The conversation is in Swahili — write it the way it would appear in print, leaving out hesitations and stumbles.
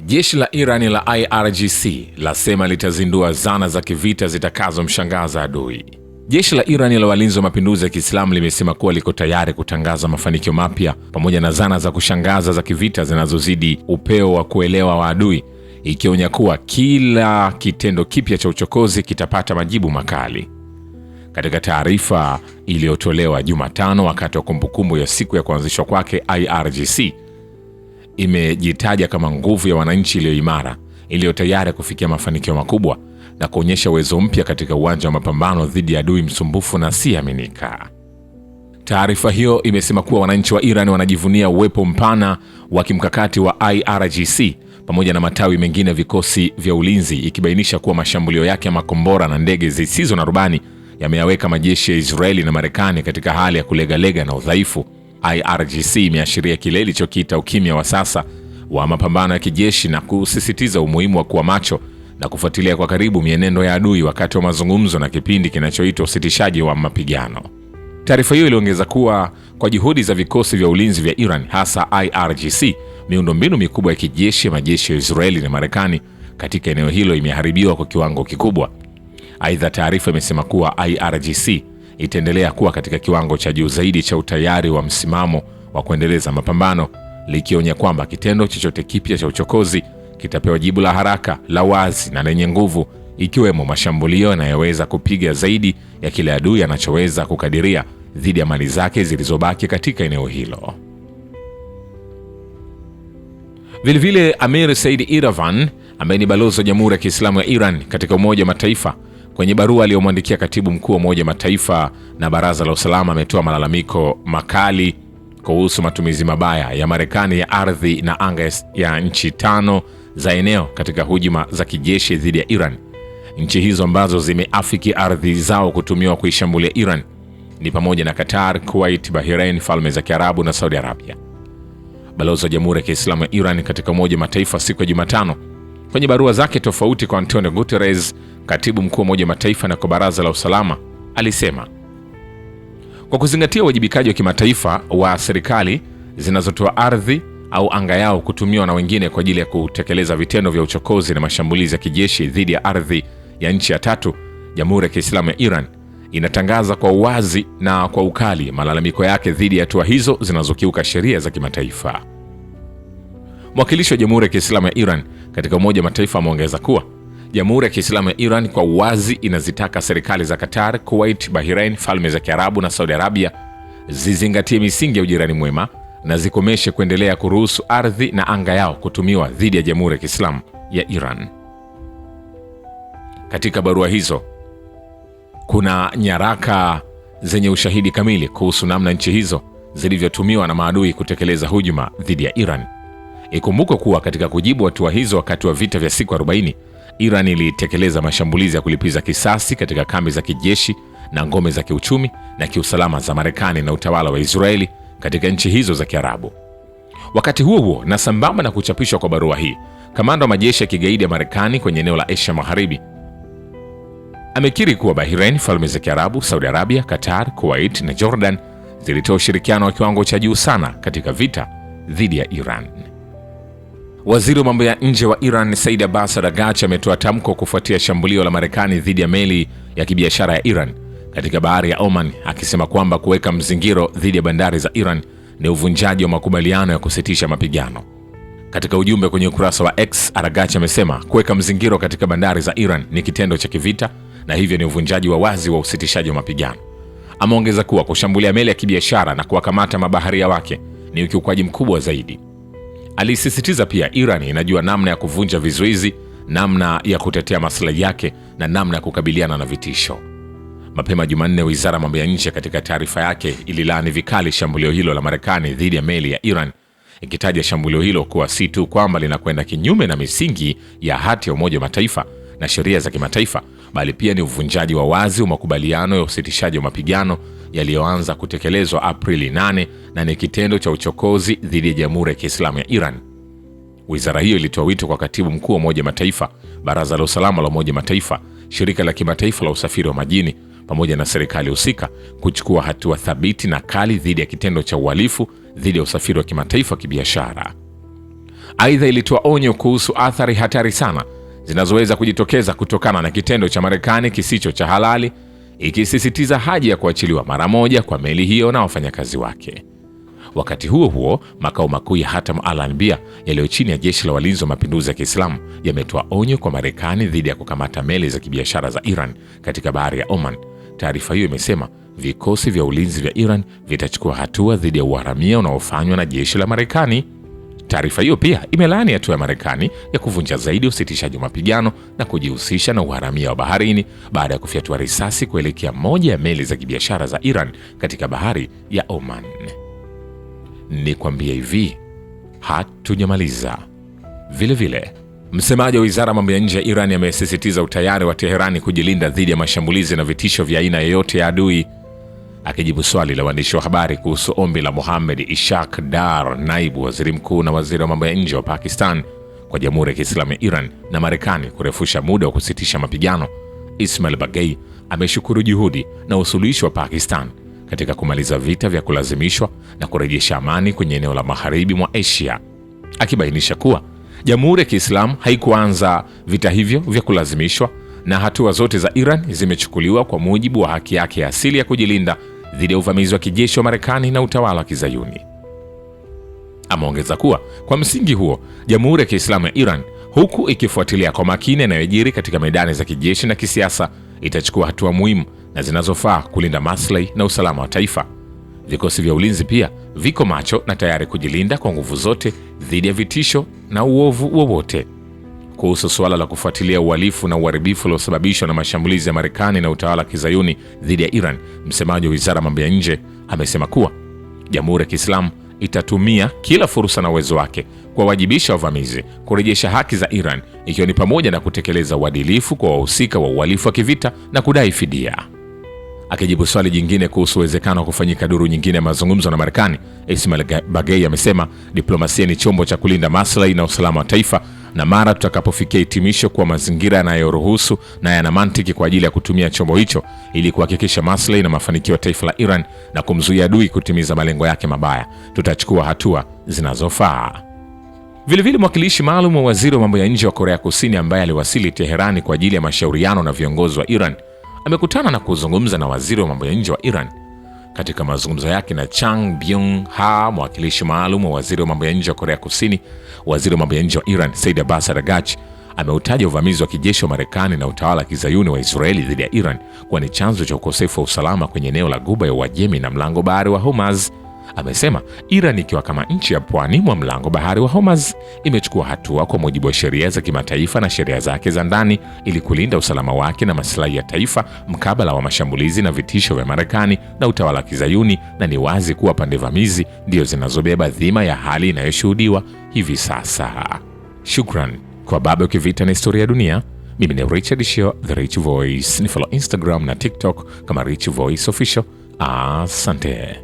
Jeshi la Iran la IRGC lasema litazindua zana za kivita zitakazomshangaza adui. Jeshi la Iran la walinzi wa mapinduzi ya Kiislamu limesema kuwa liko tayari kutangaza mafanikio mapya pamoja na zana za kushangaza za kivita zinazozidi upeo wa kuelewa wa adui, ikionya kuwa kila kitendo kipya cha uchokozi kitapata majibu makali. Katika taarifa iliyotolewa Jumatano wakati wa kumbukumbu ya siku ya kuanzishwa kwake, IRGC imejitaja kama nguvu ya wananchi iliyo imara, iliyo tayari kufikia mafanikio makubwa na kuonyesha uwezo mpya katika uwanja wa mapambano dhidi ya adui msumbufu na asiyeaminika. Taarifa hiyo imesema kuwa wananchi wa Iran wanajivunia uwepo mpana wa kimkakati wa IRGC pamoja na matawi mengine ya vikosi vya ulinzi, ikibainisha kuwa mashambulio yake ya makombora na ndege zisizo na rubani yameyaweka majeshi ya Israeli na Marekani katika hali ya kulegalega na udhaifu. IRGC imeashiria kile ilichokiita ukimya wa sasa wa mapambano ya kijeshi na kusisitiza umuhimu wa kuwa macho na kufuatilia kwa karibu mienendo ya adui wakati wa mazungumzo na kipindi kinachoitwa usitishaji wa mapigano. Taarifa hiyo iliongeza kuwa kwa juhudi za vikosi vya ulinzi vya Iran, hasa IRGC, miundombinu mikubwa ya kijeshi ya majeshi ya Israeli na Marekani katika eneo hilo imeharibiwa kwa kiwango kikubwa. Aidha, taarifa imesema kuwa IRGC itaendelea kuwa katika kiwango cha juu zaidi cha utayari wa msimamo wa kuendeleza mapambano, likionya kwamba kitendo chochote kipya cha uchokozi kitapewa jibu la haraka, la wazi na lenye nguvu, ikiwemo mashambulio yanayoweza kupiga zaidi ya kile adui anachoweza kukadiria dhidi ya mali zake zilizobaki katika eneo hilo. Vilevile, Amir Said Iravan ambaye ni balozi wa Jamhuri ya Kiislamu ya Iran katika Umoja wa Mataifa, kwenye barua aliyomwandikia katibu mkuu wa Umoja wa Mataifa na Baraza la Usalama, ametoa malalamiko makali kuhusu matumizi mabaya ya Marekani ya ardhi na anga ya nchi 5 za eneo katika hujuma za kijeshi dhidi ya Iran. Nchi hizo ambazo zimeafiki ardhi zao kutumiwa kuishambulia Iran ni pamoja na Qatar, Kuwait, Bahrain, Falme za Kiarabu na Saudi Arabia. Balozi wa Jamhuri ya Kiislamu ya Iran katika Umoja wa Mataifa siku ya Jumatano, kwenye barua zake tofauti kwa Antonio Guterres, katibu mkuu wa Umoja wa Mataifa, na kwa Baraza la Usalama, alisema, kwa kuzingatia uwajibikaji wa kimataifa wa serikali zinazotoa ardhi au anga yao kutumiwa na wengine kwa ajili ya kutekeleza vitendo vya uchokozi na mashambulizi ya kijeshi dhidi ya ardhi ya nchi ya tatu, Jamhuri ya Kiislamu ya Iran inatangaza kwa uwazi na kwa ukali malalamiko yake dhidi ya hatua hizo zinazokiuka sheria za kimataifa. Mwakilishi wa Jamhuri ya Kiislamu ya Iran katika Umoja wa Mataifa ameongeza kuwa Jamhuri ya Kiislamu ya Iran kwa uwazi inazitaka serikali za Qatar, Kuwait, Bahrain, Falme za Kiarabu na Saudi Arabia zizingatie misingi ya ujirani mwema na zikomeshe kuendelea kuruhusu ardhi na anga yao kutumiwa dhidi ya Jamhuri ya Kiislamu ya Iran. Katika barua hizo kuna nyaraka zenye ushahidi kamili kuhusu namna nchi hizo zilivyotumiwa na maadui kutekeleza hujuma dhidi ya Iran. Ikumbukwe kuwa katika kujibu hatua hizo, wakati wa vita vya siku 40, Iran ilitekeleza mashambulizi ya kulipiza kisasi katika kambi za kijeshi na ngome za kiuchumi na kiusalama za Marekani na utawala wa Israeli katika nchi hizo za Kiarabu. Wakati huo huo, na sambamba na kuchapishwa kwa barua hii, kamanda wa majeshi ya kigaidi ya Marekani kwenye eneo la Asia Magharibi amekiri kuwa Bahrain, Falme za Kiarabu, Saudi Arabia, Qatar, Kuwait na Jordan zilitoa ushirikiano wa kiwango cha juu sana katika vita dhidi ya Iran. Waziri wa mambo ya nje wa Iran Said Abbas Araghchi ametoa tamko kufuatia shambulio la Marekani dhidi ya meli ya kibiashara ya Iran katika bahari ya Oman, akisema kwamba kuweka mzingiro dhidi ya bandari za Iran ni uvunjaji wa makubaliano ya kusitisha mapigano. Katika ujumbe kwenye ukurasa wa X, Araghchi amesema kuweka mzingiro katika bandari za Iran ni kitendo cha kivita na hivyo ni uvunjaji wa wazi wa usitishaji wa mapigano. Ameongeza kuwa kushambulia meli ya kibiashara na kuwakamata mabaharia wake ni ukiukwaji mkubwa zaidi. Alisisitiza pia Iran inajua namna ya kuvunja vizuizi, namna ya kutetea maslahi yake na namna ya kukabiliana na vitisho. Mapema Jumanne, Wizara ya Mambo ya Nje katika taarifa yake ililaani vikali shambulio hilo la Marekani dhidi ya meli ya Iran, ikitaja shambulio hilo kuwa si tu kwamba linakwenda kinyume na misingi ya hati ya Umoja wa Mataifa na sheria za kimataifa, bali pia ni uvunjaji wa wazi wa makubaliano ya usitishaji wa mapigano yaliyoanza kutekelezwa Aprili 8 na ni kitendo cha uchokozi dhidi ya Jamhuri ya Kiislamu ya Iran. Wizara hiyo ilitoa wito kwa Katibu Mkuu wa Umoja wa Mataifa, Baraza la Usalama la Umoja wa Mataifa, Shirika la Kimataifa la Usafiri wa Majini pamoja na serikali husika kuchukua hatua thabiti na kali dhidi ya kitendo cha uhalifu dhidi ya usafiri wa kimataifa kibiashara. Aidha, ilitoa onyo kuhusu athari hatari sana zinazoweza kujitokeza kutokana na kitendo cha Marekani kisicho cha halali, ikisisitiza haja ya kuachiliwa mara moja kwa meli hiyo na wafanyakazi wake. Wakati huo huo, makao makuu ya Hatam al-Anbiya yaliyo chini ya jeshi la walinzi wa mapinduzi ya Kiislamu yametoa onyo kwa Marekani dhidi ya kukamata meli za kibiashara za Iran katika bahari ya Oman. Taarifa hiyo imesema vikosi vya ulinzi vya Iran vitachukua hatua dhidi ya uharamia unaofanywa na jeshi la Marekani. Taarifa hiyo pia imelaani hatua ya Marekani ya kuvunja zaidi usitishaji wa mapigano na kujihusisha na uharamia wa baharini baada ya kufyatua risasi kuelekea moja ya meli za kibiashara za Iran katika bahari ya Oman. Ni kwambia hivi, hatujamaliza. Vile msemaji wa wizara ya mambo ya nje ya Iran amesisitiza utayari wa Teherani kujilinda dhidi ya mashambulizi na vitisho vya aina yoyote ya adui. Akijibu swali la waandishi wa habari kuhusu ombi la Mohammad Ishaq Dar, naibu waziri mkuu na waziri wa mambo ya nje wa Pakistan, kwa Jamhuri ya Kiislamu ya Iran na Marekani kurefusha muda wa kusitisha mapigano, Ismail Baghei ameshukuru juhudi na usuluhishi wa Pakistan katika kumaliza vita vya kulazimishwa na kurejesha amani kwenye eneo la magharibi mwa Asia, akibainisha kuwa Jamhuri ya Kiislamu haikuanza vita hivyo vya kulazimishwa na hatua zote za Iran zimechukuliwa kwa mujibu wa haki yake ya asili ya kujilinda dhidi ya uvamizi wa kijeshi wa Marekani na utawala wa Kizayuni. Ameongeza kuwa kwa msingi huo, Jamhuri ya Kiislamu ya Iran, huku ikifuatilia kwa makini yanayojiri katika medani za kijeshi na kisiasa, itachukua hatua muhimu na zinazofaa kulinda maslahi na usalama wa taifa. Vikosi vya ulinzi pia viko macho na tayari kujilinda kwa nguvu zote dhidi ya vitisho na uovu wowote. Kuhusu suala la kufuatilia uhalifu na uharibifu uliosababishwa na mashambulizi ya Marekani na utawala wa Kizayuni dhidi ya Iran, msemaji wa wizara ya mambo ya nje amesema kuwa Jamhuri ya Kiislamu itatumia kila fursa na uwezo wake kuwawajibisha wavamizi, kurejesha haki za Iran, ikiwa ni pamoja na kutekeleza uadilifu kwa wahusika wa uhalifu wa kivita na kudai fidia. Akijibu swali jingine kuhusu uwezekano wa kufanyika duru nyingine ya mazungumzo na Marekani, Ismail Baghei amesema diplomasia ni chombo cha kulinda maslahi na usalama wa taifa, na mara tutakapofikia hitimisho kwa mazingira yanayoruhusu na yana mantiki kwa ajili ya kutumia chombo hicho ili kuhakikisha maslahi na mafanikio ya taifa la Iran na kumzuia adui kutimiza malengo yake mabaya, tutachukua hatua zinazofaa. Vilevile, mwakilishi maalum wa waziri wa mambo ya nje wa Korea Kusini ambaye aliwasili Teherani kwa ajili ya mashauriano na viongozi wa Iran amekutana na kuzungumza na waziri wa mambo ya nje wa Iran. Katika mazungumzo yake na Chang Byung-ha, mwakilishi maalum wa waziri wa mambo ya nje wa Korea Kusini, waziri wa mambo ya nje wa Iran Said Abbas Araghchi ameutaja uvamizi wa kijeshi wa Marekani na utawala wa Kizayuni wa Israeli dhidi ya Iran kuwa ni chanzo cha ukosefu wa usalama kwenye eneo la Ghuba ya Uajemi na mlango bahari wa Hormuz. Amesema Iran, ikiwa kama nchi ya pwani mwa mlango bahari wa Hormuz, imechukua hatua kwa mujibu wa sheria za kimataifa na sheria zake za ndani ili kulinda usalama wake na maslahi ya taifa mkabala wa mashambulizi na vitisho vya Marekani na utawala wa Kizayuni, na ni wazi kuwa pande vamizi ndio zinazobeba dhima ya hali inayoshuhudiwa hivi sasa. Shukran kwa baba ukivita na historia ya dunia. Mimi ni Richard Shio, The Rich Voice. Ni follow Instagram na TikTok kama Rich Voice Official. Asante.